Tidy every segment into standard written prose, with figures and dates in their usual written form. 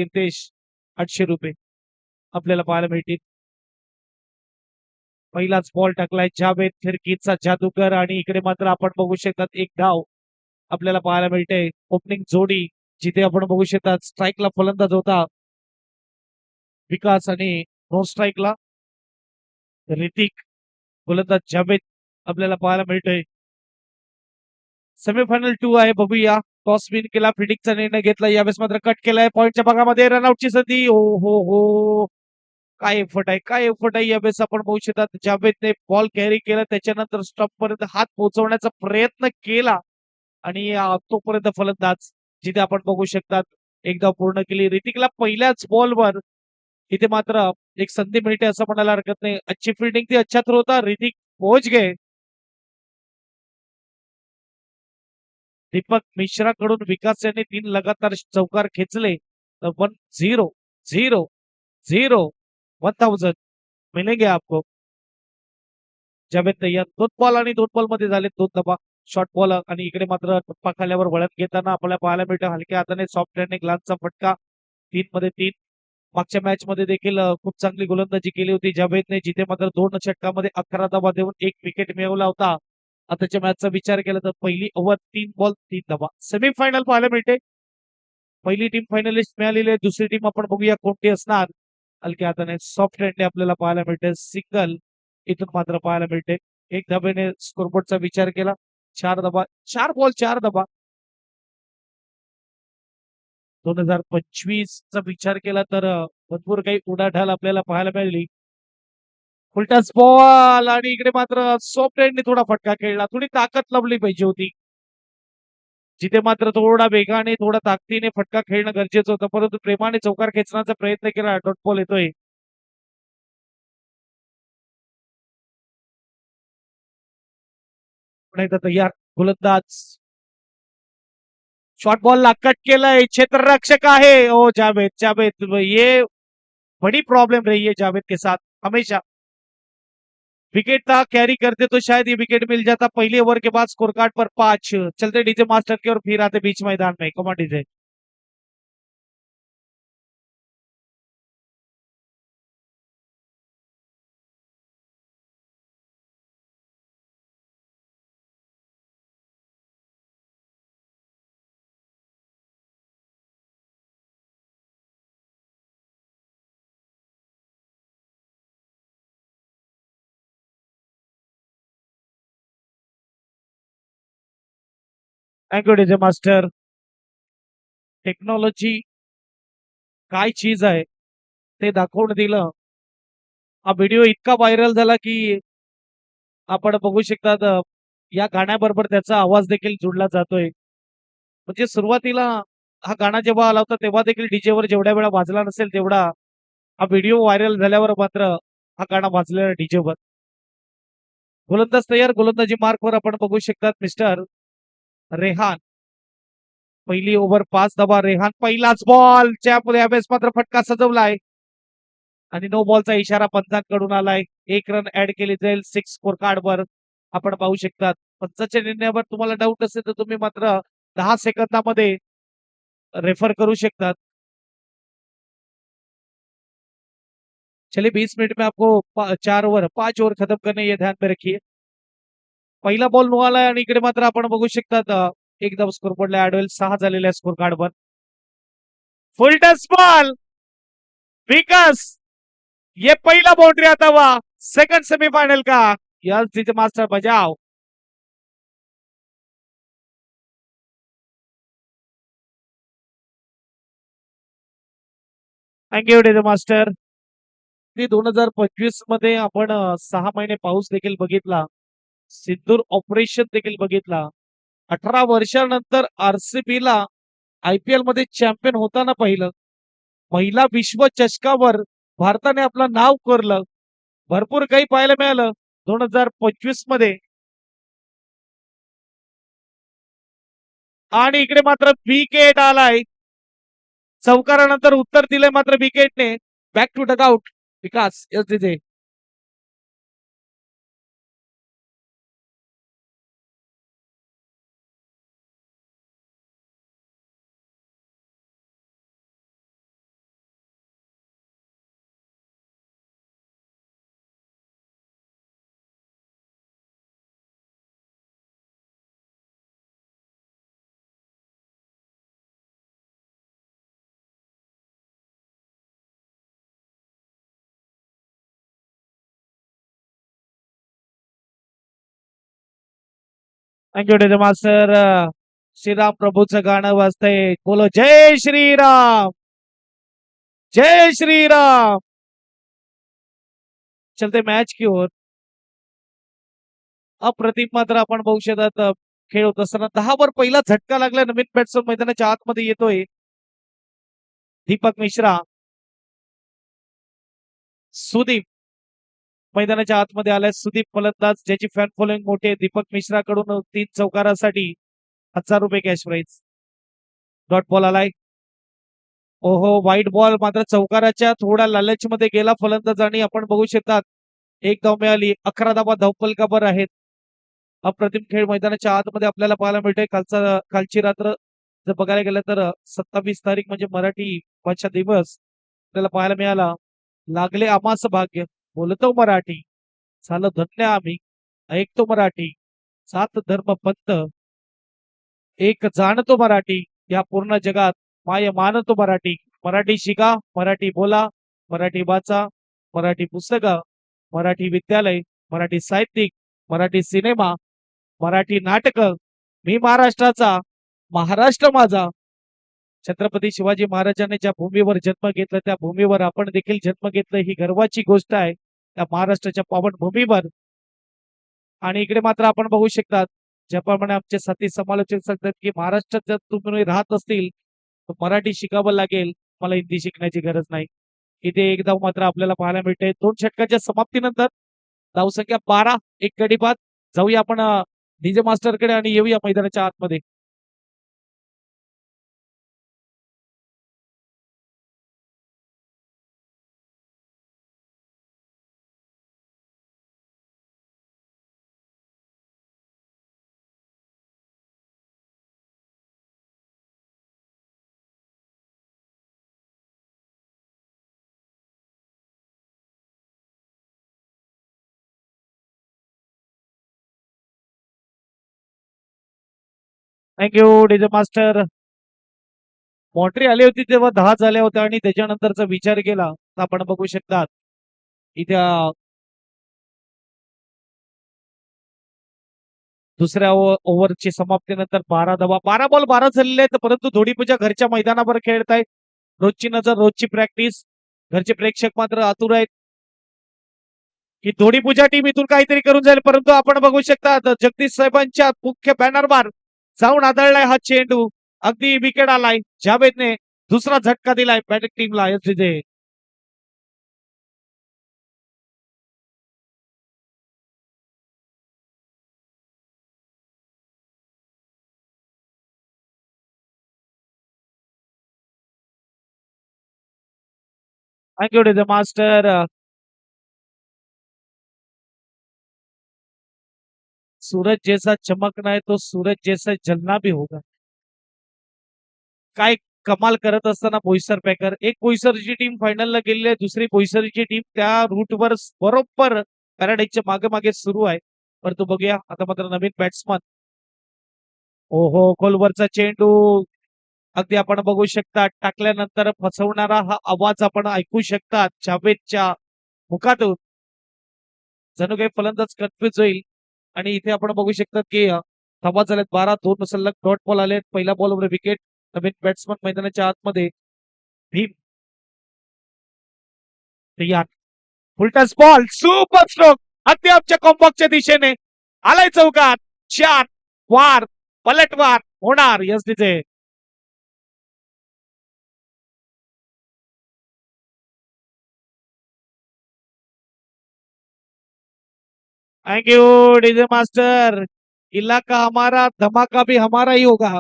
नितेश 800 रुपये आपल्याला पाहायला मिळतील. पहिलाच बॉल टाकलाय जावेद फिरकीचा जादूगर आणि इकडे मात्र आपण बघू शकतात एक धाव आपल्याला पाहायला मिळते. ओपनिंग जोडी जिथे आपण बघू शकतात स्ट्राईकला फलंदाज होता विकास आणि नो स्ट्राईकला ऋतिक, गोलंदाज जावेद आपल्याला पाहायला मिळतोय. सेमीफायनल 2 आहे, बघूया. टॉस विन केला, फिल्डिंगचा निर्णय घेतला, यावेळेस मात्र कट केलाय पॉईंटच्या भागामध्ये रनआउटची संधी. हो हो हो, काय एफर्ट आहे, काय एफर्ट आहे. यावेळेस आपण बघू शकतात जावेदने बॉल कॅरी केला, त्याच्यानंतर स्टॉप पर्यंत हात पोहोचवण्याचा प्रयत्न केला आणि तोपर्यंत फलंदाज जिथे आपण बघू शकतात एकदा पूर्ण केली. ऋतिकला पहिल्याच बॉलवर इथे मात्र एक संधी मिळते असं म्हणायला हरकत नाही. अच्छी फिल्डिंग थी, अच्छा थ्रो होता, ऋतिक पोहोच गए. दीपक मिश्रा कडून विकास यांनी 3 लगातार चौकार खेचले तर 1-0-0-0 1000 मिलेंगे आपको. जावेद तय्यर 2 बॉल आणि 2 बॉल मध्ये झाले 2 दबा शॉर्ट बॉल आणि इकडे मात्र टप्पा खाल्यावर वळण घेताना आपल्याला पाहायला मिळतं हलक्या हाताने सॉफ्ट हँडने ग्लासचा फटका. 3 मध्ये 3. मागच्या मॅच मध्ये देखील खूप चांगली गोलंदाजी केली होती जावेदने, जिथे मात्र 2 षटकामध्ये 11 धावा देऊन 1 विकेट मिळवला होता. आताच्या मॅचचा विचार केला तर पहिली ओव्हर 3 बॉल 3 धावा. सेमीफायनल पाहायला मिळते. पहिली टीम फायनलिस्ट मिळालेली आहे, दुसरी टीम आपण बघूया कोणती असणार. हलक्या हाताने सॉफ्ट हँडने आपल्याला पाहायला मिळते सिंगल इथून मात्र पाहायला मिळते. एक धाब्याने स्कोरबोर्डचा विचार केला, 4 धाबा, 4 बॉल 4 धाबा. 2025 चा विचार केला तर भरपूर काही उडाढाल आपल्याला पाहायला मिळाली. उलटाच बॉल आणि इकडे मात्र सॉफ्ट हँडने थोडा फटका खेळला, थोडी ताकद लावली पाहिजे होती. जिथे मात्र थोडा वेगाने थोडा ताकदीने फटका खेळणं गरजेचं होतं, परंतु प्रेमाने चौकार खेचण्याचा प्रयत्न केला. डॉट बॉल येतोय. पुन्हा एकदा तयार गोलंदाज शॉर्ट बॉल ला कट केलंय, क्षेत्ररक्षक आहे. ओ जावेद, जावेद ये बड़ी प्रॉब्लम रही है जावेद के साथ हमेशा. विकेट था कैरी करते तो शायद ये विकेट मिल जाता. पहले ओवर के बाद स्कोर कार्ड पर 5 चलते डीजे मास्टर के और फिर आते बीच मैदान में. कमा DJ. Thank you DJ master. Technology काय चीज आहे ते दाखवून दिलं. हा व्हिडिओ इतका व्हायरल झाला की आपण बघू शकतात या गाण्याबरोबर त्याचा आवाज देखील जुडला जातोय. म्हणजे सुरुवातीला हा गाणा जेव्हा आला होता तेव्हा देखील डीजेवर जेवढ्या वेळा वाजला नसेल तेवढा हा व्हिडिओ व्हायरल झाल्यावर मात्र हा गाणा वाजलेला डीजेवर. गोलंदाज तयार, गोलंदाजी मार्कवर आपण बघू शकतात मिस्टर रेहान. पहिली ओव्हर 5 धावा. रेहान पहिलाच बॉल च्या यावेळेस मात्र फटका सजवलाय आणि नो बॉलचा इशारा पंचांकडून आलाय. 1 रन ऍड केली जाईल 6 स्कोर कार्डवर आपण पाहू शकतात. पंचाच्या निर्णयावर तुम्हाला डाऊट असेल तर तुम्ही मात्र 10 सेकंदामध्ये रेफर करू शकतात. चलिए 20 मिनट में आपको 4 ओव्हर 5 ओव्हर खत्म करने ये ध्यान में रखिए. पहिला बॉल नो आलाय आणि इकडे मात्र आपण बघू शकतात एकदम स्कोर बोर्डला ऍड होईल 6 झालेल्या स्कोर कार्डवर. फुल टच बॉल विकास, ये पहिला बाउंड्री आता हुआ सेकंड सेमीफाइनल का. यस डीजे मास्टर बजाओ. Thank you DJ master. 2025 मध्ये आपण 6 महिने पाऊस देखील बघितला. सिंदूर ऑपरेशन देखील बघितला. 18 वर्षानंतर आरसीबी ला आयपीएल मध्ये चॅम्पियन होताना पाहिलं. महिला विश्व चषकावर भारताने आपलं नाव कोरलं. भरपूर काही पाहायला मिळालं 2025 मध्ये. आणि इकडे मात्र विकेट आलाय. चौकारानंतर उत्तर दिलंय मात्र विकेटने. Back to dugout Vikas. Yes DJ. Thank you master. Shriram प्रभूचं गाणं वाजतंय. बोलो जय श्रीराम. जय श्रीराम. चलते मॅच की ओर. अप्रतिम मात्र आपण बघू शकतात खेळ होत असताना 10 वर पहिला झटका लागला. नवीन बॅट्समन मैदानाच्या आतमध्ये येतोय. दीपक मिश्रा. सुदीप मैदानाच्या आतमध्ये आलाय. सुदीप फलंदाज ज्याची फॅन फॉलोइंग मोठी आहे. दीपक मिश्रा कडून 3 चौकारासाठी 1000 रुपये कॅश प्राइज. डॉट बॉल आलाय. ओहो, व्हाईट बॉल मात्र चौकाराच्या थोड्या लालचमध्ये गेला फलंदाज आणि आपण बघू शकतात एक धाव मिळाली. 11 धावा धावफलकावर आहेत. अप्रतिम खेळ मैदानाच्या आतमध्ये आपल्याला पाहायला मिळतोय. कालची रात्र जर बघायला गेलं तर 27 तारीख म्हणजे मराठी भाषा दिवस आपल्याला पाहायला मिळाला. लागले आमास भाग्य, बोलतो मराठी, झालं धन्य आम्ही, ऐकतो मराठी, सात धर्म पंथ, एक जाणतो मराठी, या पूर्ण जगात माय मानतो मराठी. मराठी शिका, मराठी बोला, मराठी वाचा, मराठी पुस्तकं, मराठी विद्यालय, मराठी साहित्यिक, मराठी सिनेमा, मराठी नाटक. मी महाराष्ट्राचा, महाराष्ट्र माझा. छत्रपती शिवाजी महाराजांनी ज्या भूमीवर जन्म घेतला त्या भूमीवर आपण देखील जन्म घेतलं ही गर्वाची गोष्ट आहे त्या महाराष्ट्राच्या पावन भूमीवर. आणि इकडे मात्र आपण बघू शकतात ज्याप्रमाणे आमचे साथी समालोचक सांगतात की महाराष्ट्रात जर तुम्ही राहत असतील तर मराठी शिकावं लागेल, मला हिंदी शिकण्याची गरज नाही. इथे एक धाव मात्र आपल्याला पाहायला मिळते 2 षटकाच्या समाप्तीनंतर. धावसंख्या 12, एक गडी बाद. जाऊया आपण डीजे मास्टरकडे आणि येऊया मैदानाच्या आतमध्ये. Thank you DJ master. मॉन्ट्री आली होती तेव्हा 10 झाल्या होत्या आणि त्याच्यानंतरचा विचार केला तर आपण बघू शकतात इथे दुसऱ्या ओव्हरची समाप्तीनंतर 12 धावा. 12 बॉल 12 झालेले आहेत परंतु धोडीपूजा घरच्या मैदानावर खेळत आहेत. रोजची नजर, रोजची प्रॅक्टिस. घरचे प्रेक्षक मात्र आतुर आहेत की धोडीपूजा टीम इथून काहीतरी करून जाईल. परंतु आपण बघू शकता जगदीश साहेबांच्या मुख्य बॅनरवर जाऊन आदळलाय हा चेंडू. अगदी विकेट आलाय. जावेदने दुसरा झटका दिलाय बॅटिंग टीमला. SDJ thank you DJ master. Suraj जैसा चमकना है तो सूरज जैसा जलना भी होगा. काय कमाल करत असताना बोईसर पॅकर. एक बोईसरची टीम फायनलला गेलेली आहे. दुसरी बोईसरची टीम त्या रूटवर बरोबर पॅराडाईजच्या मागे मागे सुरू आहे. परंतु बघूया आता मात्र नवीन बॅट्समन. ओहो, खोलवरचा चेंडू अगदी आपण बघू शकता. टाकल्यानंतर फसवणारा हा आवाज आपण ऐकू शकतात जावेदच्या मुखातून. जणू काही फलंदाज कन्फ्युज होईल. आणि इथे आपण बघू शकतात की धावा झाल्यात 12. 2 सलग डॉट बॉल आले. पहिल्या बॉलवर विकेट. नवीन बॅट्समन मैदानाच्या आतमध्ये. भीम तयार. फुलटस बॉल, सुपर स्ट्रोक अगदी आमच्या कॉम्बॉक्सच्या दिशेने आलाय चौकात. 4 वार, पलटवार होणार. यस तिथे थँक्यू डीजे मास्टर. इलाका हमारा, धमाका भी हमारा ही होगा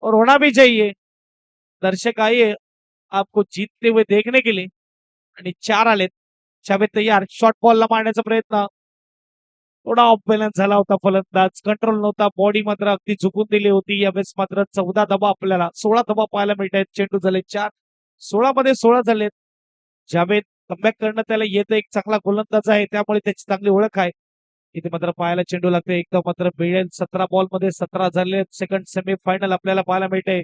और होना भी चाहिए. दर्शक आइए आपको जीतते हुए देखने के लिए. आणि 4 आलेत. शावेद तयार. शॉर्ट बॉलला मारण्याचा प्रयत्न. थोडा ऑफ बॅलन्स झाला होता फलंदाज. कंट्रोल नव्हता. बॉडी मात्र अगदी झुकून दिली होती. यावेळेस मात्र 14 धावा आपल्याला 16 धावा पाहायला मिळत आहेत. चेंडू झाले 4. 16 मध्ये 16 झालेत. जावेद कमबॅक करणं त्याला येतं. एक चांगला गोलंदाज आहे त्यामुळे त्याची चांगली ओळख आहे. इथे मात्र पाहायला चेंडू लागते. एकदा मात्र मिळेल. 17 बॉल मध्ये 17 झाले. सेकंड सेमी फायनल आपल्याला पाहायला मिळते.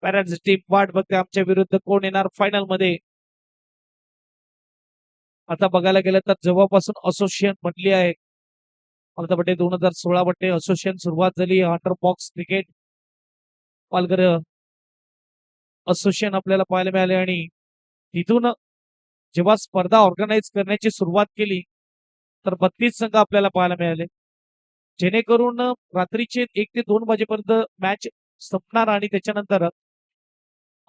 पॅरेंट्स टीम वाट बघते आमच्या विरुद्ध कोण येणार फायनल मध्ये. आता बघायला गेलं तर जेव्हापासून असोसिएशन बनली आहे मला वाटते 2016 मध्ये असोसिएशन सुरुवात झाली under box cricket Palghar association आपल्याला पाहायला मिळाले आणि तिथून जेव्हा स्पर्धा ऑर्गनाईज करण्याची सुरुवात केली तर 32 संघ आपल्याला पाहायला मिळाले जेणेकरून रात्रीचे 1 ते 2 वाजेपर्यंत मॅच संपणार आणि त्याच्यानंतर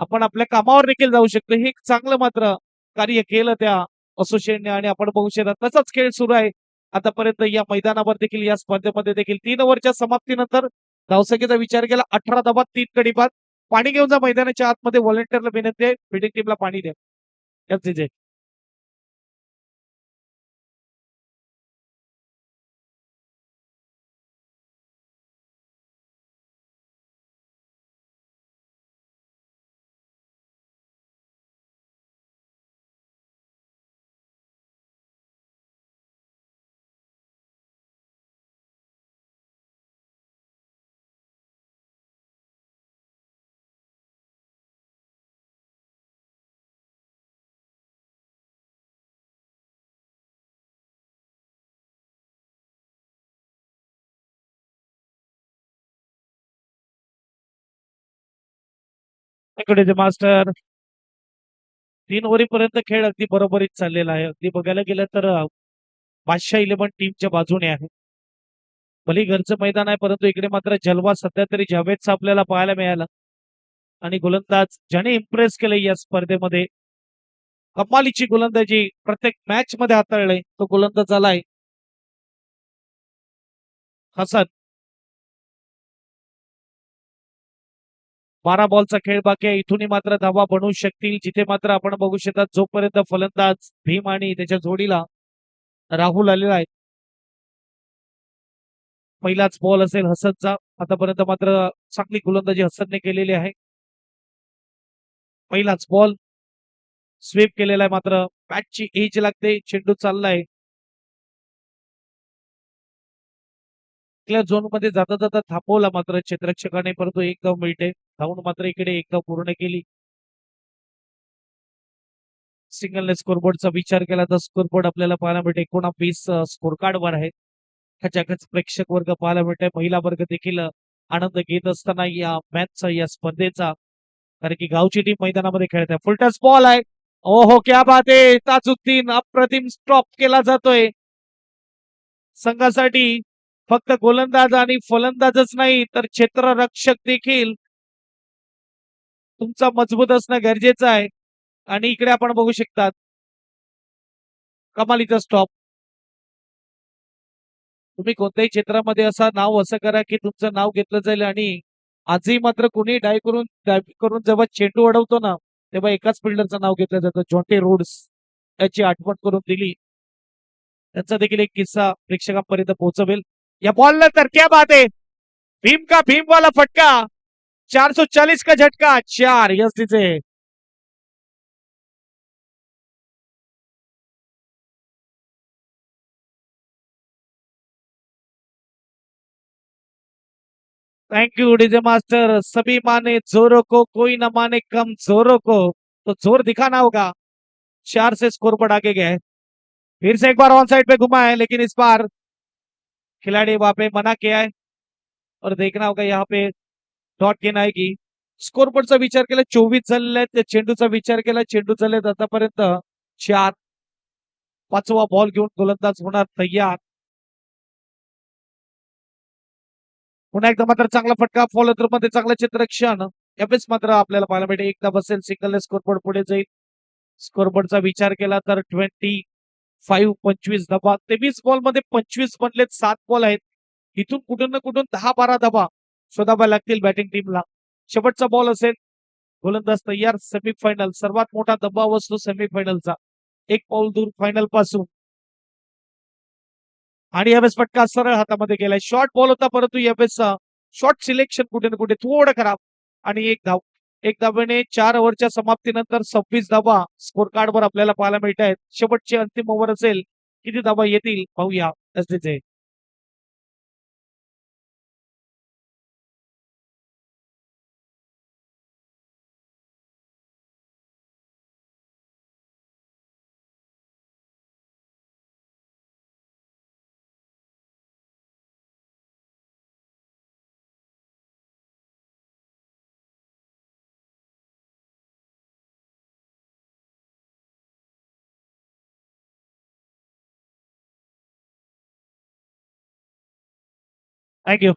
आपण आपल्या कामावर देखील जाऊ शकतो हे एक चांगलं मात्र कार्य केलं त्या असोसिएशनने आणि आपण बघू शकता तसाच खेळ सुरू आहे आतापर्यंत या मैदानावर देखील या स्पर्धेमध्ये देखील 3 ओव्हरच्या समाप्तीनंतर धावसंख्येचा विचार केला 18 धावा 3 गडी बाद पाणी घेऊन जा मैदानाच्या आतमध्ये व्हॉलेंटियरला विनंती आहे फिल्डिंग टीमला पाणी द्या याच इकडे जे मास्टर 3 ओव्हरीपर्यंत खेळ अगदी बरोबरीत चाललेला आहे अगदी बघायला गेलं तर बादशाह 11 टीमच्या बाजूने आहे भले घरचं मैदान आहे परंतु इकडे मात्र जलवा सध्या तरी जावेदचा आपल्याला पाहायला मिळाला आणि गोलंदाज ज्याने इम्प्रेस केलं या स्पर्धेमध्ये कमालीची गोलंदाजी प्रत्येक मॅच मध्ये हाताळलंय तो गोलंदाज आलाय हसन 12 बॉलचा खेळ बाकी आहे इथूनही मात्र धावा बनवू शकतील जिथे मात्र आपण बघू शकता जोपर्यंत फलंदाज भीम आणि त्याच्या जोडीला राहुल आलेला आहे पहिलाच बॉल असेल हसनचा आतापर्यंत मात्र चांगली गोलंदाजी हसनने केलेली आहे पहिलाच बॉल स्वीप केलेला आहे मात्र बॅटची एज लागते चेंडू चाललाय झोन मध्ये जाता जाता थांबवला मात्र क्षेत्ररक्षकाने परंतु एक धाव मिळते धावून मात्र इकडे एक धाव पूर्ण केली सिंगलने स्कोरबोर्डचा विचार केला तर स्कोरबोर्ड आपल्याला पाहायला मिळते 19 स्कोर कार्ड वर आहे खचाखच प्रेक्षक वर्ग पाहायला मिळते महिला वर्ग देखील आनंद घेत असताना या मॅचचा या स्पर्धेचा कारण की गावची टीम मैदानामध्ये खेळत आहे फुलटस बॉल आहे ओहो क्या बात आहे ताजुद्दीन अप्रतिम स्टॉप केला जातोय संघासाठी फक्त गोलंदाज आणि फलंदाजच नाही तर क्षेत्ररक्षक देखील तुमचा मजबूत असणं गरजेचं आहे आणि इकडे आपण बघू शकतात कमालीचा स्टॉप तुम्ही कोणत्याही क्षेत्रामध्ये असं नाव असं करा की तुमचं नाव घेतलं जाईल आणि आजही मात्र कुणी डाय करून जेव्हा चेंडू अडवतो ना तेव्हा एकाच फिल्डरचं नाव घेतलं जातं जॉन्टे रोड्स याची आठवण करून दिली त्यांचा देखील एक किस्सा प्रेक्षकांपर्यंत पोहोचवेल या बॉलला तर क्या बात आहे भीम का भीम वाला फटका 440 का झटका 4 यस तिचे थैंक यू डीजे मास्टर सभी माने जोरों को कोई न माने कम जोरों को तो जोर दिखाना होगा 4 से स्कोर पर आगे गए फिर से एक बार ऑन साइड पे घुमा है लेकिन इस बार खिलाड़ी वहां पे मना किया है और देखना होगा यहाँ पे डॉट घेणं आएगी स्कोरबोर्डचा विचार केला 24 झालेले आहेत त्या चेंडूचा विचार केला चेंडू झालेत आतापर्यंत 4 5वा बॉल घेऊन गोलंदाज होणार तयार पुन्हा एकदा मात्र चांगला फटका फॉलो थ्रू मध्ये चांगलं क्षेत्ररक्षण यावेळेस मात्र आपल्याला पाहायला मिळते एकदा बसेल सिंगल स्कोरबोर्ड पुढे जाईल स्कोरबोर्डचा विचार केला तर 25 धाबा 23 बॉल मध्ये 25 बनलेत 7 बॉल आहेत इथून कुठून ना कुठून 10-12 धाबा शोधाव्या लागतील बॅटिंग टीमला शेवटचा बॉल असेल गोलंदाज तयार सेमीफायनल सर्वात मोठा दबाव असतो सेमीफायनलचा एक पाऊल दूर फायनल पासून आणि यावेळेस फटका सरळ हातामध्ये गेलाय शॉर्ट बॉल होता परंतु यावेळेस शॉर्ट सिलेक्शन कुठे ना कुठे थोडं खराब आणि एक धावेने 4 ओव्हरच्या समाप्तीनंतर 26 धावा स्कोर कार्ड वर आपल्याला पाहायला मिळत आहेत शेवटची अंतिम ओव्हर असेल किती धावा येतील पाहूया एसडीचे थँक्यू.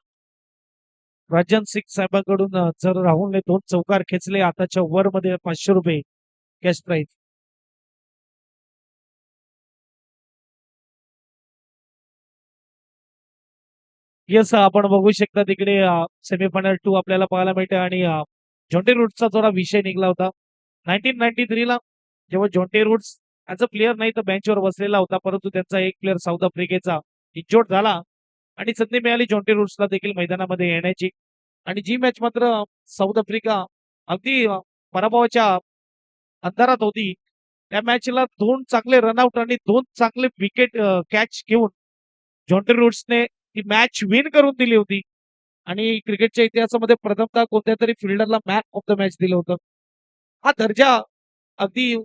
राजन सिंग साहेबांकडून जर राहुलने 2 चौकार खेचले आताच्या ओव्हर मध्ये ₹500 कॅश प्राइज. येस आपण बघू शकता तिकडे सेमीफायनल 2 आपल्याला पाहायला मिळते आणि जॉन्टी रूट्सचा थोडा विषय निघला होता 1993 ला जेव्हा Jonty Rhodes as a player नाही तर बेंचवर बसलेला होता परंतु त्यांचा एक प्लेअर साऊथ आफ्रिकेचा इंजोर्ड झाला आणि संधी मिळाली जॉन्टी रूट्सला देखील मैदानामध्ये येण्याची आणि जी मॅच मात्र साऊथ आफ्रिका अगदी पराभवाच्या अंधारात होती त्या मॅचला 2 चांगले रनआउट आणि 2 चांगले विकेट कॅच घेऊन जॉन्टी रूट्सने ती मॅच विन करून दिली होती आणि क्रिकेटच्या इतिहासामध्ये प्रथमतः कोणत्या तरी फिल्डरला मॅन ऑफ द मॅच दिलं होतं हा दर्जा अगदी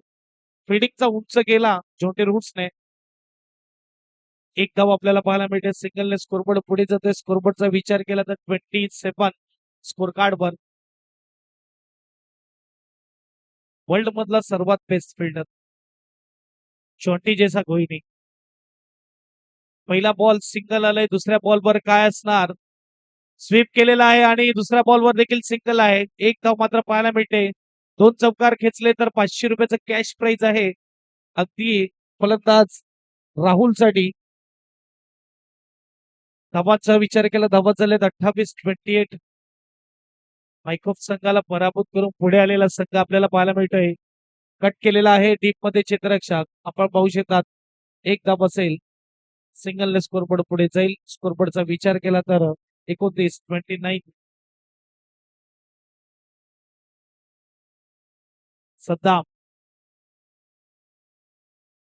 फिल्डिंगचा उंच गेला जॉन्टी रूट्सने एक धाव आपल्याला पाहायला मिळते सिंगलने स्कोरबोर्ड पुढे जाते स्कोरबोर्डचा विचार केला तर 27 स्कोर कार्ड वर वर्ल्ड मधला सर्वात बेस्ट फिल्डर जॉन्टी जैसा कोई नाही पहिला बॉल सिंगल आलाय दुसऱ्या बॉलवर काय असणार स्वीप केलेला आहे आणि दुसऱ्या बॉलवर देखील सिंगल आहे एक धाव मात्र पाहायला मिळते 2 चौकार खेचले तर ₹500 कॅश प्राइज आहे अगदी फलंदाज राहुलसाठी धावांचा विचार केला धावा झालेत 28-28 मायकोफ संघाला पराभूत करून पुढे आलेला संघ आपल्याला पाहायला मिळतोय कट केलेला आहे डीप मध्ये क्षेत्ररक्षक आपण पाहू शकतात एक धाव असेल सिंगलने स्कोरबोर्ड पुढे जाईल स्कोरबोर्डचा विचार केला तर 29-29 सध्या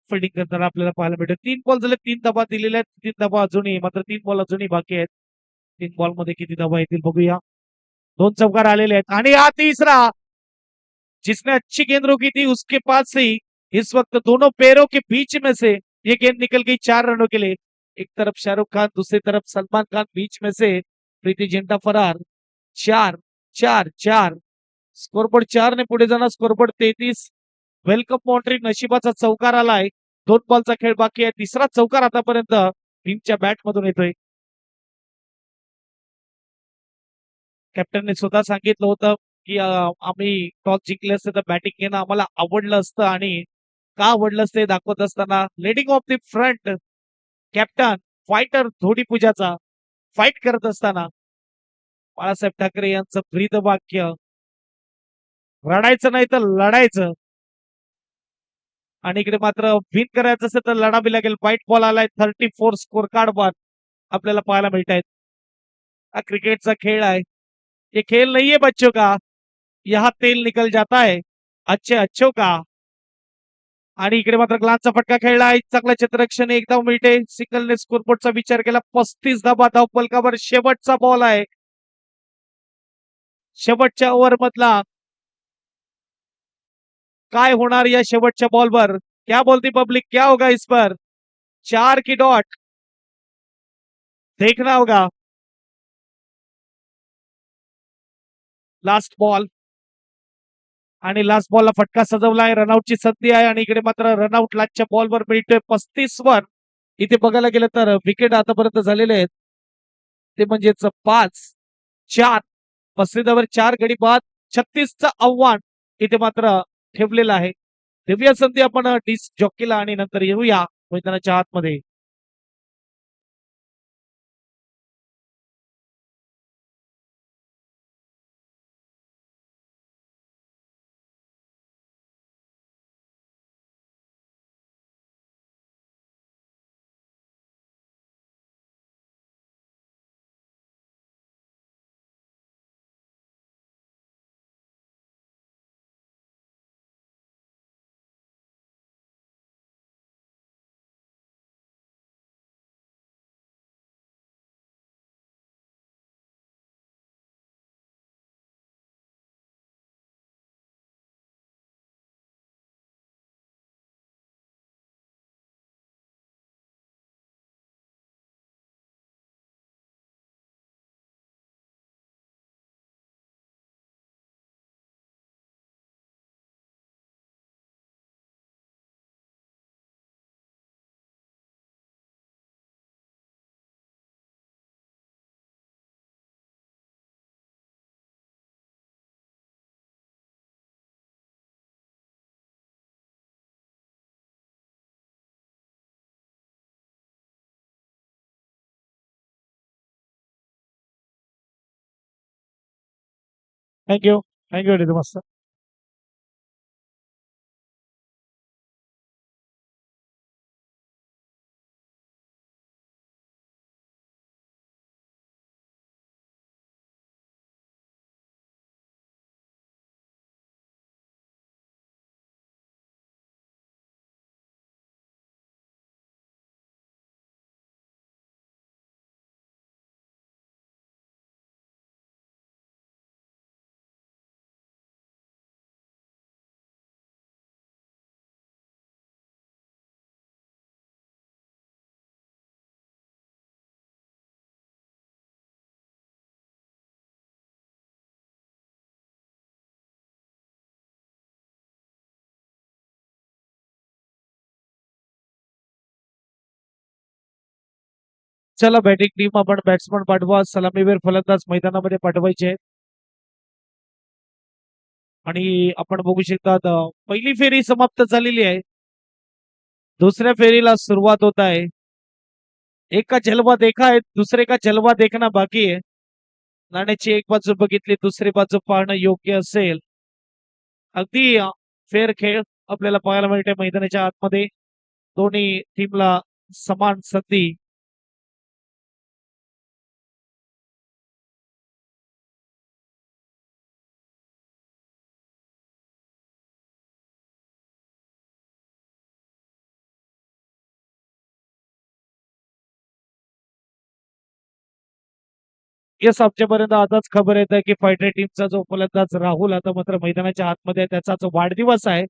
फिल्डिंग करताना आपल्याला पाहायला मिळते 3 बॉल झाले 3 धावा दिलेल्या आहेत 3 धावा अजूनही मात्र 3 बॉल अजूनही बाकी आहेत 3 बॉल मध्ये किती धावा येतील बघूया 2 चौकार आलेले आहेत आणि हा तिसरा जिसने अच्छी गेंद रोकी थी उसके पास से ही इस वक्त दोनों पैरों के बीच में से ये गेंद निकल गई 4 रनों के लिए एक तरफ शाहरुख खान दूसरी तरफ सलमान खान बीच में से प्रीति जिंटा फरार 4 4 4 स्कोरबोर्ड 4 ने पुढे जाणार स्कोरबोर्ड 33 वेलकम बाउंड्री नशिबाचा चौकार आलाय 2 बॉलचा खेळ बाकी आहे तिसरा चौकार आतापर्यंत टीमच्या बॅट मधून येतोय कॅप्टनने स्वतः सांगितलं होतं की आम्ही टॉस जिंकले असते तर बॅटिंग घेणं आम्हाला आवडलं असतं आणि का आवडलं असते दाखवत असताना leading of the front captain fighter Dhodi पूजाचा फाईट करत असताना बाळासाहेब ठाकरे यांचं ब्रीद वाक्य रडायचं नाही तर लढायचं आणि इकडे मात्र विन करायचं असेल तर लढावी लागेल व्हाईट बॉल आलाय 34 स्कोर कार्ड वर आपल्याला पाहायला मिळत आहेत हा क्रिकेटचा खेळ आहे ये खेल नहीं है बच्चों का यहाँ तेल निकल जाता है अच्छे अच्छो का आणि इकडे मात्र ग्लासचा फटका खेळला चांगला क्षेत्ररक्षण एकदा मिळते सिंगलने स्कोरबोर्डचा विचार केला 35 धाबा धाव पलकावर शेवटचा बॉल आहे शेवटच्या ओव्हर मधला काय होणार या शेवटच्या बॉलवर क्या बोलती पब्लिक क्या होगा इस पर 4 की डॉट देखना होगा लास्ट बॉल आणि लास्ट बॉलला फटका सजवलाय रनआउटची संधी आहे आणि इकडे मात्र रनआउट लास्टच्या बॉलवर मिळतोय 35 वर इथे बघायला गेलं तर विकेट आतापर्यंत झालेले आहेत ते म्हणजेच 5 4 मस्जिदावर 4 गडी बाद 36चं आव्हान इथे मात्र ठेवलेलं आहे दिव्य संधी आपण डिस्क जॉकीला आणि नंतर येऊया मैदानाच्या आतमध्ये थँक्यू. थँक्यू मस्त. चला बॅटिंग टीम आपण बॅट्समन पाठवा, सलामीवीर फलंदाज मैदानामध्ये पाठवायचे आहेत. आणि आपण बघू शकता पहिली फेरी समाप्त झालेली आहे. दुसऱ्या फेरीला सुरुवात होत आहे. एक का जलवा देखा आहे, दुसरे का जलवा देखना बाकी आहे. नाण्याची एक बाजू बघितली, दुसरी बाजू पाहणं योग्य असेल. अगदी फेर खेळ आपल्याला पाहायला मिळते मैदानाच्या आतमध्ये. दोन्ही टीमला समान संधी. येस, आमच्यापर्यंत आताच खबर येत आहे की फायटर टीमचा जो फलंदाज राहुल आता मात्र मैदानाच्या आतमध्ये आहे. त्याचा जो वाढदिवस आहे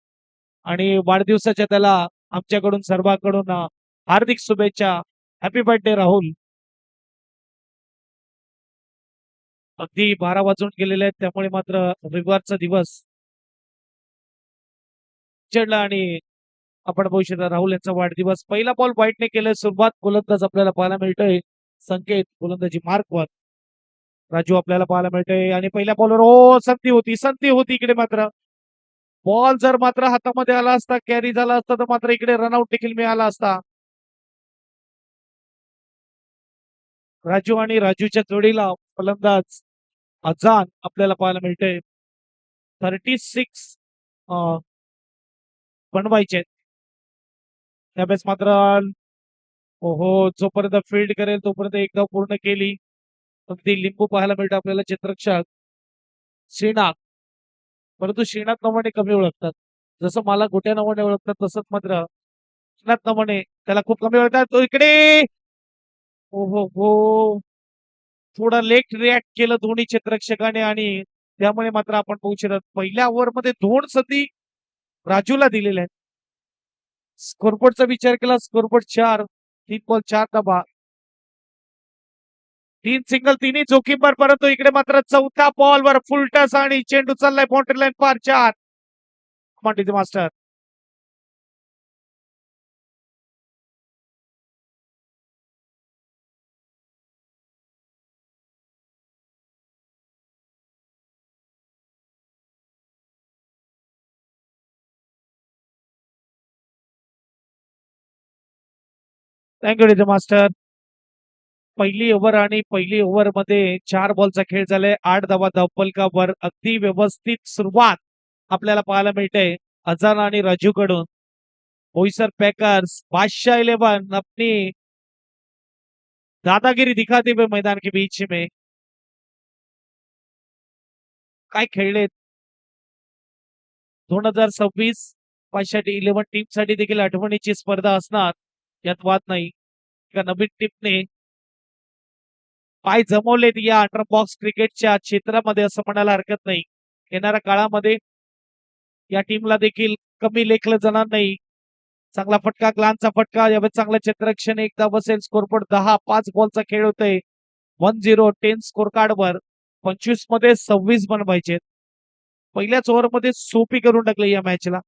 आणि वाढदिवसाच्या त्याला आमच्याकडून सर्वांकडून हार्दिक शुभेच्छा. Happy birthday Rahul. अगदी 12 वाजून गेलेले आहेत, त्यामुळे मात्र रविवारचा दिवस चढला आणि आपण बघू शकता राहुल यांचा वाढदिवस. पहिला बॉल वाईटने केलं सुरुवात. गोलंदाज आपल्याला पाहायला मिळतोय संकेत, गोलंदाजी मार्कवर. राजू आपल्याला पाहायला मिळतोय आणि पहिल्या बॉलवर संधी होती इकडे मात्र. बॉल जर मात्र हातामध्ये आला असता, कॅरी झाला असता, तर मात्र इकडे रनआउट देखील मिळाला असता. राजू आणि राजूच्या जोडीला फलंदाज अजान आपल्याला पाहायला मिळतोय. 36 बनवायचे. त्यावेळेस मात्र ओहो, जोपर्यंत फील्ड करेल तोपर्यंत एकदा पूर्ण केली. अगदी लिंबू पाहायला मिळतं आपल्याला चित्रक्षक श्रीनाथ. परंतु श्रीनाथ नवाने कमी ओळखतात. जसं मला गोट्या नवाने ओळखतात तसंच मात्र श्रीनाथ नवाने त्याला खूप कमी ओळखतात. तो इकडे ओहो हो, थोडा लेट रिॲक्ट केलं दोन्ही क्षेत्ररक्षकाने आणि त्यामुळे मात्र आपण पाहू शकतात पहिल्या ओव्हरमध्ये 2 संधी राजूला दिलेल्या आहेत. स्कोरबोर्डचा विचार केला, स्कोरबोर्ड 4, 3 बॉल 4 धावा, 3 सिंगल, तिन्ही जोखीमवर. परंतु इकडे मात्र चौथा बॉलवर फुल टस आणि चेंडू चाललाय बाउंड्री लाईन पार 4. मास्टर. Thank you master. पहिली ओव्हर आणि पहिली ओव्हर मध्ये 4 बॉलचा खेळ झालाय. 8 धावा धावपलकावर. अगदी व्यवस्थित सुरुवात आपल्याला पाहायला मिळते अजान आणि राजू कडून. बोईसर पैकर्स बादशाह 11 अपनी दादागिरी दिखाते हुए मैदान के बीच में काय खेळले. 2026 बादशाह 11 टीम साठी देखील आठवणीची स्पर्धा असणार यात वाद नाही. एका नवीन टीमने पाय जमवलेत या अंडर बॉक्स क्रिकेटच्या क्षेत्रामध्ये असं म्हणायला हरकत नाही. येणाऱ्या काळामध्ये या टीमला देखील कमी लेखलं जाणार नाही. चांगला फटका, ग्लानचा फटका, यावेळी चांगलं क्षेत्ररक्षण एकदा बसेल. स्कोरबोर्ड 10, 5 बॉलचा खेळ होतोय. 1-0 10 स्कोर कार्डवर. 25 मध्ये 26 बनवायचे. पहिल्याच ओव्हरमध्ये सोपी करून टाकली या मॅचला.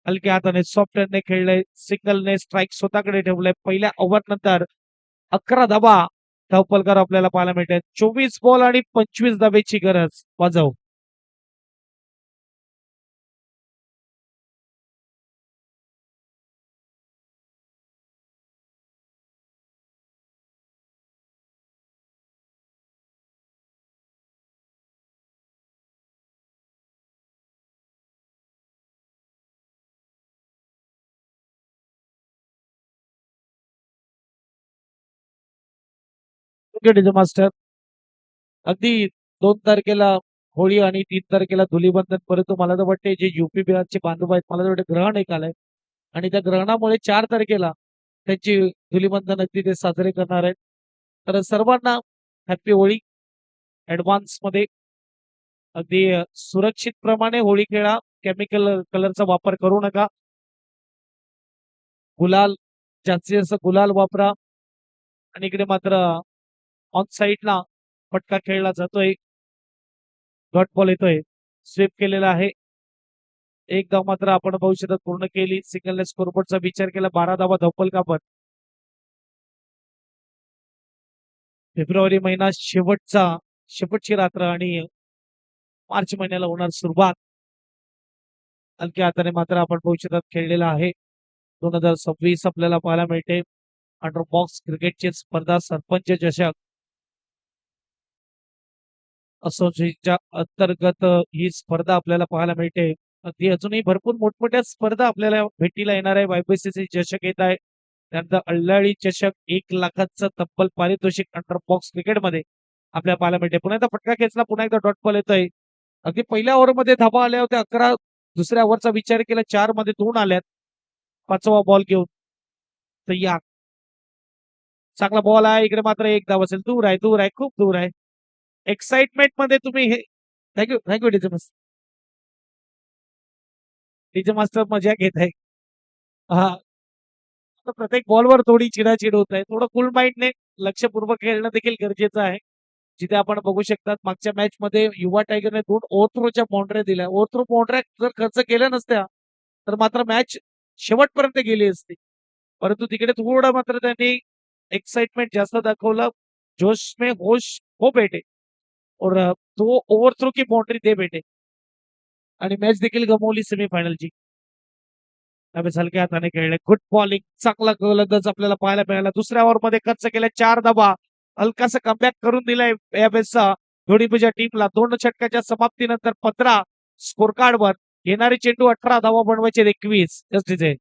हलक्या हाताने सॉफ्टवेअरने खेळलंय. सिंगलने स्ट्राईक स्वतःकडे ठेवलंय. पहिल्या ओव्हर नंतर 11 धावा धावपलकार आपल्याला पाहायला मिळतात. 24 बॉल आणि 25 धावेची गरज. वाजव. DJ master. अगदी 2 तारखेला होळी आणि 3 तारखेला धुलीवंदन, परंतु मला तर वाटते जे युपी बिहारचे बांधव आहेत, मला तर वाटतं ग्रहण एक आलंय आणि त्या ग्रहणामुळे 4 तारखेला त्यांची धुलीवंदन अगदी ते साजरे करणार आहेत. तर सर्वांना हॅपी होळी ऍडव्हान्स मध्ये. अगदी सुरक्षित प्रमाणे होळी खेळा. केमिकल कलरचा वापर करू नका. गुलाल, जास्तीत जास्त गुलाल वापरा. आणि इकडे मात्र ऑन साईडला फटका खेळला जातोय. डॉट बॉल येतोय. स्वीप केलेला आहे. एक धाव मात्र आपण भविष्यात पूर्ण केली. सिंगलने स्कोरबोर्डचा विचार केला. 12 धावा धप्पल कापत. फेब्रुवारी महिना शेवटची रात्र आणि मार्च महिन्याला होणार सुरुवात. हलक्या हाताने मात्र आपण भविष्यात खेळलेला आहे. 2026 आपल्याला पाहायला मिळते. अंडर बॉक्स क्रिकेटची स्पर्धा सरपंच चषक असोसिएशनच्या अंतर्गत ही स्पर्धा आपल्याला पाहायला मिळते. अगदी अजूनही भरपूर मोठमोठ्या स्पर्धा आपल्याला भेटीला येणार आहे. वायबीसीसी चषक येत आहे. त्यानंतर अल्लाळी चषक 1 लाखाचं तब्बल पारितोषिक अंडर बॉक्स क्रिकेटमध्ये आपल्याला पाहायला मिळते. पुन्हा एकदा फटका खेचला. पुन्हा एकदा डॉट बॉल येतोय. अगदी पहिल्या ओव्हरमध्ये धाबा आल्या होत्या 11. दुसऱ्या ओव्हरचा विचार केला 4 मध्ये 2 आल्यात. 5वा बॉल घेऊन. तर या चांगला बॉल आहे. इकडे मात्र एक धाव असेल. दूर आहे, दूर आहे, खूप दूर आहे. एक्साइटमेंट मध्ये तुम्ही हे thank you thank you DJ master. DJ master मजा घेत आहे. हा, प्रत्येक बॉलवर थोडी चिडाचिड होत आहे. थोडं कूल माइंडने लक्षपूर्वक खेळणं देखील गरजेचं आहे. जिथे आपण बघू शकतात मागच्या मॅच मध्ये युवा टायगरने 2 ओव्हरथ्रोच्या बाउंड्री दिल्या. ओव्हरथ्रो बाउंड्री जर खर्च केल्या नसत्या तर मात्र मॅच शेवटपर्यंत गेली असती. परंतु तिकडे थोडं मात्र त्यांनी एक्साइटमेंट जास्त दाखवलं. जोश में होश हो बेटे और तो ओव्हरथ्रो की बाउंड्री दे बेटे. आणि मॅच देखील गमवली सेमीफायनलची. त्यावेळेस हलक्या हाताने खेळले. गुड बॉलिंग, चांगला गोलंदाज आपल्याला पाहायला मिळाला. दुसऱ्या ओव्हरमध्ये खर्च केल्या 4 धावा. हलकासा कमबॅक करून दिलाय यावेळेसचा जोडीपूजा टीमला. 2 षटकाच्या समाप्तीनंतर 15 स्कोर कार्डवर येणारे चेंडू 18 धावा बनवायचे 21. जस्ट इथे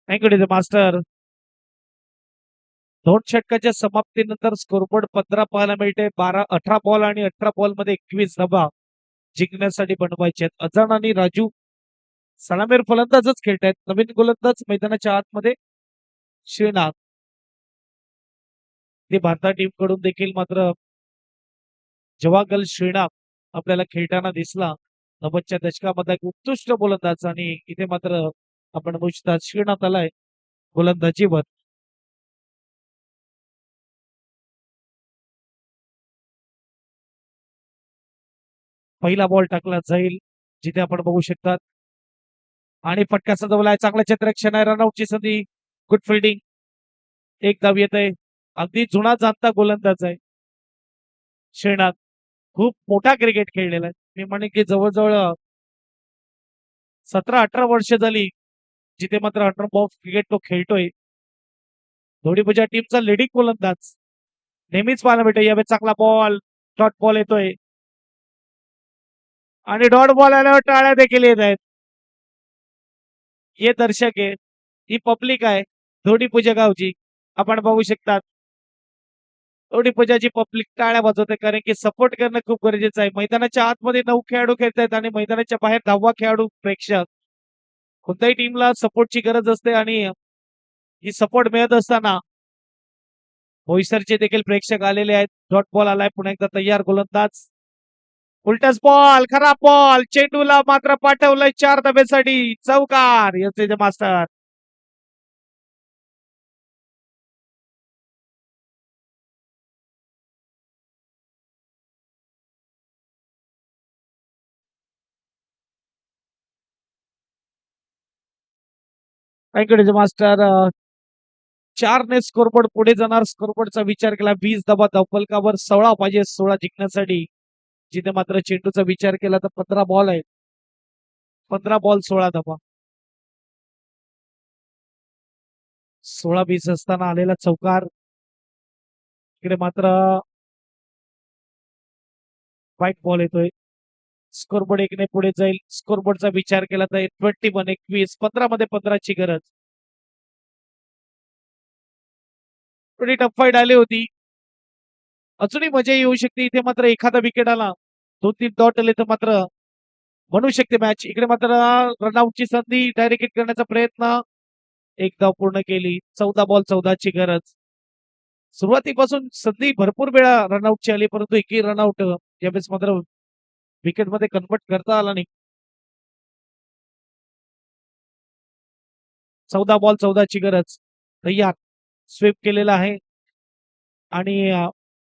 थँक्यू मास्टर. 2 षटकाच्या समाप्तीनंतर स्कोरबोर्ड 15 पाहायला मिळते. 18 बॉल आणि 18 बॉल मध्ये 21 धावा जिंकण्यासाठी बनवायचे आहेत. अजान आणि राजू सलामीर फलंदाजच खेळतायत. नवीन गोलंदाज मैदानाच्या आतमध्ये श्रीनाथ. ते भारता टीम कडून देखील मात्र जवागल श्रीनाथ आपल्याला खेळताना दिसला. 90च्या दशकामधला एक उत्कृष्ट गोलंदाज आणि इथे मात्र आपण बघू शकता श्रीनाथ आलाय गोलंदाजीवर. पहिला बॉल टाकला जाईल जिथे आपण बघू शकतात. आणि फटका सजवलाय. चांगला क्षेत्ररक्षण आहे. रनआउटची संधी. Good fielding. एक धाव येत आहे. अगदी जुना जाणता गोलंदाज आहे श्रीनाथ. खूप मोठा क्रिकेट खेळलेला आहे. मी म्हणे की जवळजवळ 17-18 वर्ष झाली जिथे मात्र अंडर बॉक्स क्रिकेट तो खेळतोय. धोडीपूजा टीमचा लिडिंग गोलंदाज नेहमीच पाहायला भेटतो. यावेळी चांगला बॉल, डॉट बॉल येतोय आणि डॉट बॉल आल्यावर टाळ्या देखील येत आहेत. हे दर्शक आहे, ही पब्लिक आहे धोडीपूजा गावची. आपण बघू शकतात धोडीपूजाची पब्लिक टाळ्या वाजवते कारण की सपोर्ट करणं खूप गरजेचं आहे. मैदानाच्या आतमध्ये 9 खेळाडू खेळतायत आणि मैदानाच्या बाहेर 10वा खेळाडू प्रेक्षक. कोणत्याही टीमला सपोर्टची गरज असते आणि ही सपोर्ट मिळत असताना बोईसरचे देखील प्रेक्षक आलेले आहेत. डॉट बॉल आलाय. पुन्हा एकदा तयार गोलंदाज. उलटच बॉल, खराब बॉल. चेंडूला मात्र पाठवलंय 4 धाब्यासाठी. चौकार. याचे मास्टर. Thank you master. 4 ने स्कोरबोर्ड पुढे जाणार. स्कोरबोर्डचा विचार केला. 20 धावा धावफलकावर. 16 पाहिजे 16 जिंकण्यासाठी. जिथे मात्र चेंडूचा विचार केला तर 15 बॉल आहेत. 15 बॉल 16 धावा. 16-20 असताना आलेला चौकार. इकडे मात्र वाईट बॉल येतोय. स्कोरबोर्ड 1 ने पुढे जाईल. स्कोरबोर्डचा विचार केला तर 21 15 मध्ये 15ची गरज. थोडी टफ फाईट आली होती. अजूनही मजा येऊ शकते इथे. मात्र एखादा विकेट आला, 2-3 डॉट आले तर मात्र बनू शकते मॅच. इकडे मात्र रनआउटची संधी, डायरेक्ट हिट करण्याचा प्रयत्न. एक धाव पूर्ण केली. 14 बॉल 14ची गरज. सुरुवातीपासून संधी भरपूर वेळा रनआउटची आली, परंतु एकही रनआउट यावेळेस मात्र विकेटमध्ये कन्वर्ट करता आला नाही. 14 बॉल 14ची गरज. तयार. स्वीप केलेला आहे आणि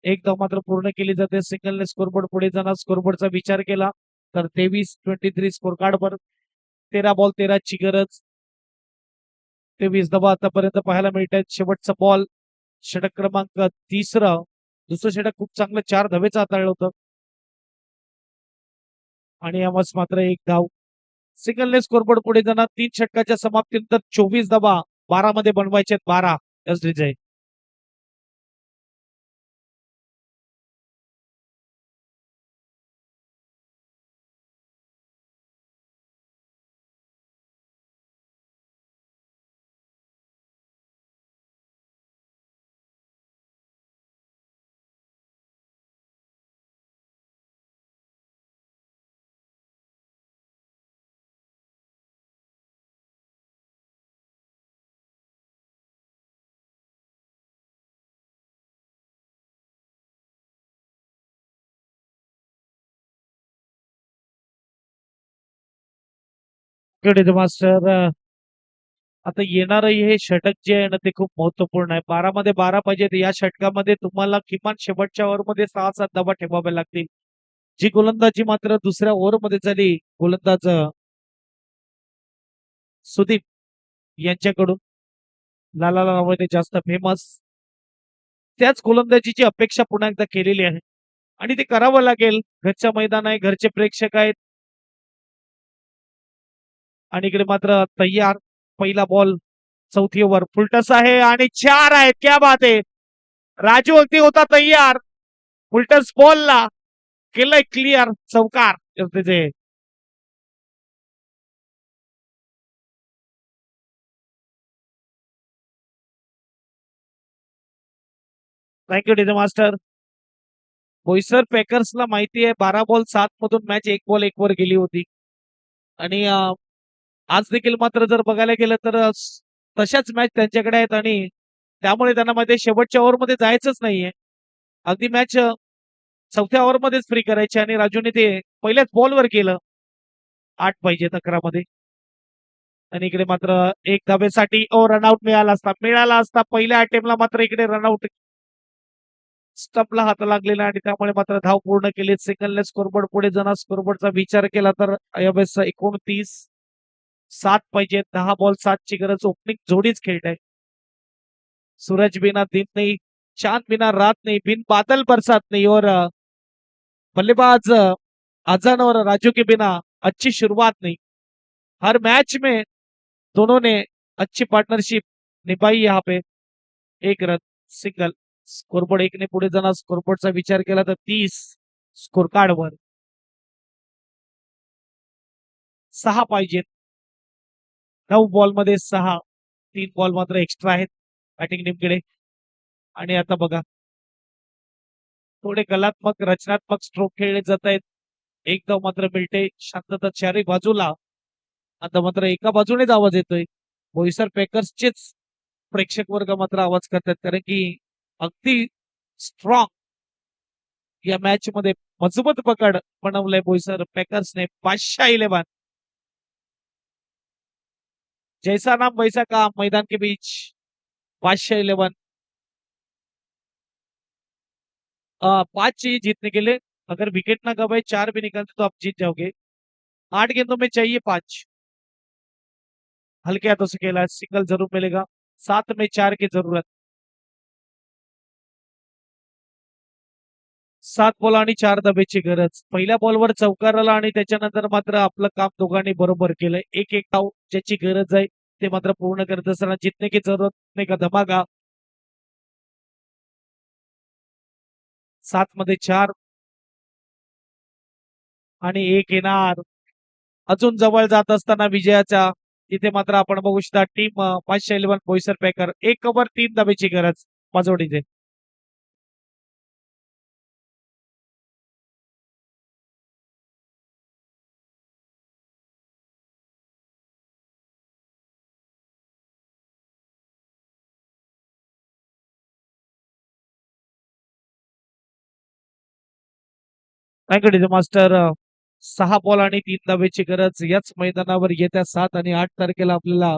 एक धाव मात्र पूर्ण केली जाते. सिंगलने स्कोरबोर्ड पुढे जाणार. स्कोरबोर्डचा विचार केला तर 23-23 स्कोर कार्डवर. 13 बॉल 13ची गरज. 23 धावा आतापर्यंत पाहायला मिळत आहेत. शेवटचा बॉल. षटक क्रमांक 30. दुसरं षटक खूप चांगलं 4 धावेचं हाताळलं होतं आणि यावेळेस मात्र एक धाव. सिंगलने स्कोरबोर्ड पुढे जाणार. 3 षटकाच्या समाप्तीनंतर 24 धावा 12 मध्ये बनवायचे 12. यस विजय. मास्टर आता येणारं हे षटक जे आहे ना ते खूप महत्वपूर्ण आहे. 12 मध्ये 12 पाहिजे. या षटकामध्ये तुम्हाला किमान शेवटच्या ओव्हरमध्ये 6-7 धावा ठेवाव्या लागतील. जी गोलंदाजी मात्र दुसऱ्या ओव्हरमध्ये झाली गोलंदाज सुदीप यांच्याकडून, लाला नावाने जास्त फेमस, त्याच गोलंदाजीची अपेक्षा पुन्हा एकदा केलेली आहे आणि ते करावं लागेल. घरचं मैदान आहे, घरचे प्रेक्षक आहेत आणि इकडे मात्र तयार. पहिला बॉल. चौथी ओव्हर. फुलटस आहे आणि 4 आहेत. क्या बात आहे. राजू अगदी होता तयार. फुलटस बॉलला केलंय क्लिअर. चौकार त्याचे. Thank you DJ master. बोईसर पॅकर्सला माहिती आहे 12 बॉल 7 मधून मॅच 1 बॉल 1 वर गेली होती आणि आज देखील मात्र जर बघायला गेलं तर तशाच मॅच त्यांच्याकडे आहेत आणि त्यामुळे त्यांना माहिती शेवटच्या ओव्हरमध्ये जायचंच नाहीये. अगदी मॅच चौथ्या ओव्हरमध्येच फ्री करायची आणि राजूने ते पहिल्याच बॉलवर केलं. 8 पाहिजे 11 मध्ये आणि इकडे मात्र एक धावेसाठी रनआउट मिळाला असता पहिल्या अटेम्पला मात्र इकडे रनआउट स्टंपला हात लागलेला आणि त्यामुळे मात्र धाव पूर्ण केली. सिंगलने स्कोरबोर्ड पुढे जाणार. स्कोरबोर्डचा विचार केला तर यावेळेस 29-7 पाहिजे. 10 बॉल 7 ची गरज. ओपनिंग जोडीच खेळत आहे. सूरज बिना दिन नहीं, चांद बिना रात नहीं, बिन बादल बरसात नहीं और बल्लेबाज अजहर और राजू के बिना अच्छी शुरुआत नहीं. हर मैच में दोनों ने अच्छी पार्टनरशिप निभाई. यहाँ पे एक रन. सिंगल. स्कोरबोर्ड 1 ने पुढे जाणार. स्कोरबोर्डचा विचार केला तर 30 स्कोर कार्डवर. 6 पाहिजेत. 9 बॉलमध्ये 6. 3 बॉल मात्र एक्स्ट्रा आहेत बॅटिंग टीमकडे आणि आता बघा थोडे कलात्मक रचनात्मक स्ट्रोक खेळले जात आहेत. एक धाव मात्र मिळते. शांतता चारही बाजूला. आता मात्र एका बाजूनेच आवाज येतोय. बोईसर पॅकर्सचेच प्रेक्षक वर्ग मात्र आवाज करतात कारण की अगदी स्ट्रॉंग या मॅच मध्ये मजबूत पकड बनवलंय बोईसर पॅकर्सने. 511. जैसा नाम वैसा काम मैदान के बीच. 511. 5 चाहिए जीतने के लिए. अगर विकेट ना गवाए 4 भी निकलते तो आप जीत जाओगे. 8 गेंदों में चाहिए 5. हल्के हाथों से खेला. सिंगल जरूर मिलेगा. 7 में 4 की जरूरत. 7 बॉल आणि 4 धावेची गरज. पहिल्या बॉलवर चौकार आला आणि त्याच्यानंतर मात्र आपलं काम दोघांनी बरोबर केलंय. एक एक धाव ज्याची गरज आहे ते मात्र पूर्ण करत असताना जितने की जरूरत नाही का धमाका 7 मध्ये 4 आणि 1 येणार अजून जवळ जात असताना विजयाच्या तिथे मात्र आपण बघू शकता टीम 511 बोईसर पॅकर 1 ओव्हर 3 धावेची गरज पाजोडीचे थँक्यू मास्टर 6 बॉल आणि 3 धावेची गरज याच मैदानावर येत्या 7 आणि 8 तारखेला आपल्याला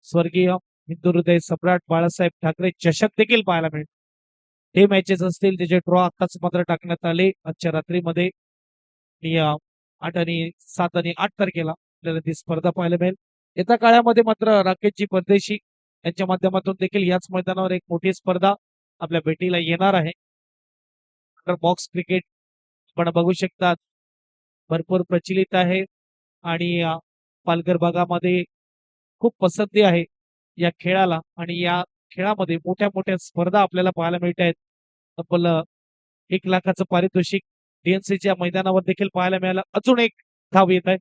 स्वर्गीय हिंदू हृदय सम्राट बाळासाहेब ठाकरे चषक देखील पाहायला मिळेल हे मॅचेस असतील त्याचे ड्रॉ आताच मात्र टाकण्यात आले आजच्या रात्रीमध्ये 8 आणि 7 आणि 8 तारखेला आपल्याला ती स्पर्धा पाहायला मिळेल येत्या काळामध्ये मात्र राकेशजी परदेशी यांच्या माध्यमातून देखील याच मैदानावर एक मोठी स्पर्धा आपल्या भेटीला येणार आहे बॉक्स क्रिकेट आपण बघू शकतात भरपूर प्रचलित आहे आणि पालघर भागामध्ये खूप पसंती आहे या खेळाला आणि या खेळामध्ये मोठ्या मोठ्या स्पर्धा आपल्याला पाहायला मिळत आहेत तब्बल 1 लाखाचं पारितोषिक डीएनसीच्या मैदानावर देखील पाहायला मिळालं अजून एक धाव येत आहे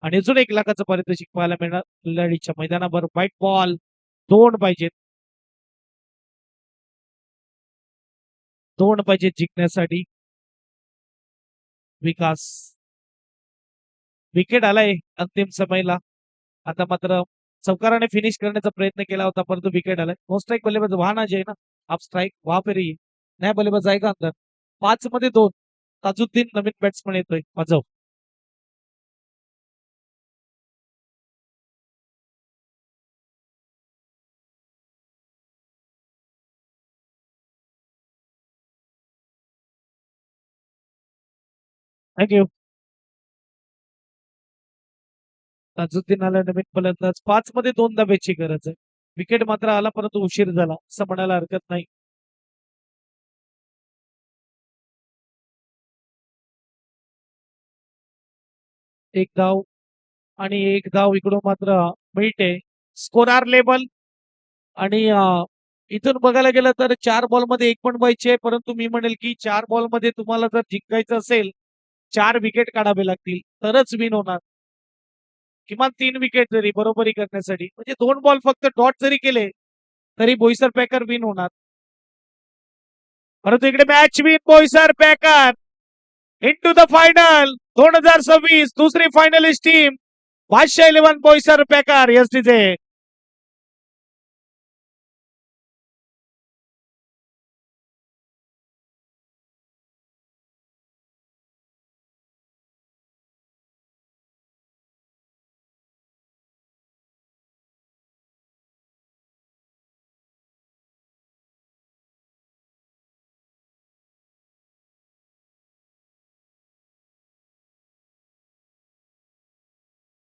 आणि अजून 1 लाखाचं पारितोषिक पाहायला मिळणार खिलाडीच्या मैदानावर व्हाईट बॉल 2 पाहिजेत 2 पाहिजेत जिंकण्यासाठी विकास विकेट आलाय अंतिम समयला आता मात्र चौकाराने फिनिश करण्याचा प्रयत्न केला होता परंतु विकेट आलाय नो स्ट्राईक बल्लेबाज वहा ना जाए ना आप स्ट्राईक वहा पे रहिए नया बल्लेबाज जाएगा अंदर 5 मध्ये 2 ताजुद्दीन नवीन बॅट्समन येतोय वाजव थँक्यू ताजुद्दीन आला नवीन फलंदाज 5 मध्ये 2 धाब्याची गरज आहे विकेट मात्र आला परंतु उशीर झाला असं म्हणायला हरकत नाही एक धाव आणि एक धाव इकडून मात्र मिळते स्कोरार लेबल आणि इथून बघायला गेलं तर 4 बॉलमध्ये 1 पण व्हायचे परंतु मी म्हणेल की 4 बॉलमध्ये तुम्हाला जर जिंकायचं असेल 4 विकेट काढावे लागतील तरच विन होणार किमान 3 विकेट जरी बरोबरी करण्यासाठी म्हणजे 2 बॉल फक्त डॉट जरी केले तरी बोईसर पॅकर विन होणार परंतु इकडे match win Boisar Packer into the final 2026 दुसरी फायनलिस्ट टीम 511 बोईसर पॅकर एसटीचे